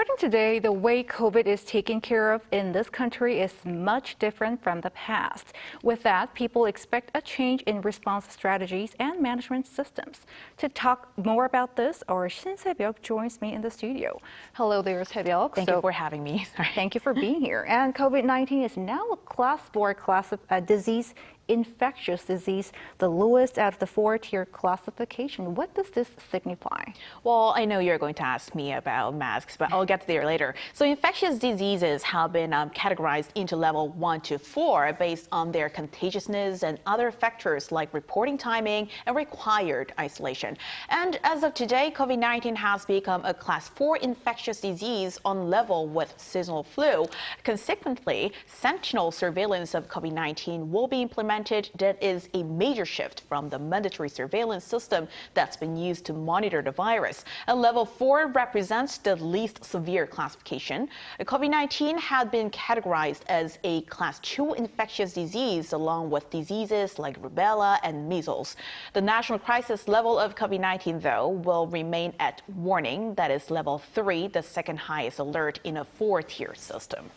starting today, the way COVID is taken care of in this country is much different from the past. With that, people expect a change in response strategies and management systems. To talk more about this, our Shin Se-byuck joins me in the studio. Hello there, Sebyuck. Thank you for having me. Thank you for being here. And COVID-19 is now a class 4 disease, infectious disease, the lowest out of the 4-tier classification. What does this signify? Well, I know you're going to ask me about masks, but I'll get there later. So infectious diseases have been categorized into level 1 to 4 based on their contagiousness and other factors like reporting timing and required isolation. And as of today, COVID-19 has become a class 4 infectious disease on level with seasonal flu. Consequently, sentinel surveillance of COVID-19 will be implemented. That is a major shift from the mandatory surveillance system that's been used to monitor the virus. And level 4 represents the least severe classification. COVID-19 had been categorized as a class 2 infectious disease along with diseases like rubella and measles. The national crisis level of COVID-19, though, will remain at warning. That is level 3, the second highest alert in a 4-tier system.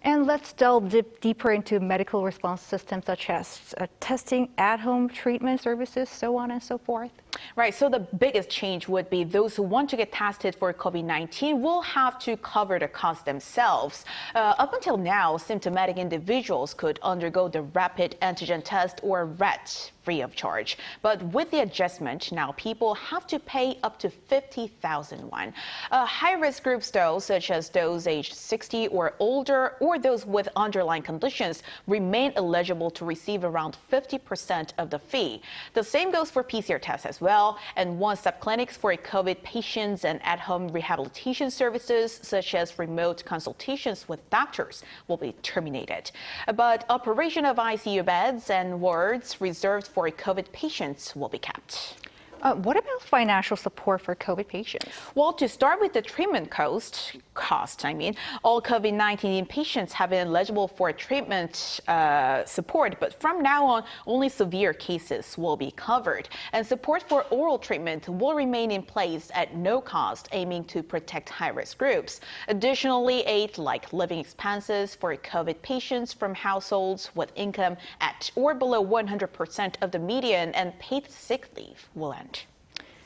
And let's delve deeper into medical response systems such as testing, at-home treatment services, so on and so forth. Right, so the biggest change would be those who want to get tested for COVID-19 will have to cover the cost themselves. Up until now, symptomatic individuals could undergo the rapid antigen test or RAT free of charge. But with the adjustment, now people have to pay up to 50,000 won. High-risk groups, though, such as those aged 60 or older or those with underlying conditions, remain eligible to receive around 50% of the fee. The same goes for PCR tests as well, and one-stop clinics for COVID patients and at-home rehabilitation services, such as remote consultations with doctors, will be terminated. But operation of ICU beds and wards reserved for COVID patients will be kept. What about financial support for COVID patients? Well, to start with the treatment cost, all COVID-19 patients have been eligible for treatment support, but from now on, only severe cases will be covered. And support for oral treatment will remain in place at no cost, aiming to protect high-risk groups. Additionally, aid like living expenses for COVID patients from households with income at or below 100% of the median and paid sick leave will end.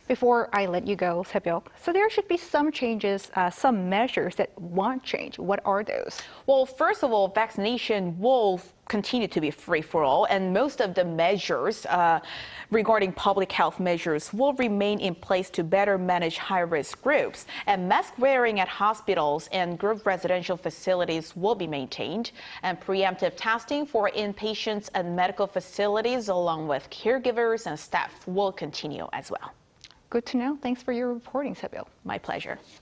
Before I let you go, Sebyuck, so there should be some changes, some measures that won't change. What are those? Well, first of all, vaccination will continue to be free for all, and most of the measures regarding public health measures will remain in place to better manage high-risk groups. And mask wearing at hospitals and group residential facilities will be maintained, and preemptive testing for inpatients and medical facilities along with caregivers and staff will continue as well. Good to know. Thanks for your reporting, Sebyuck. My pleasure.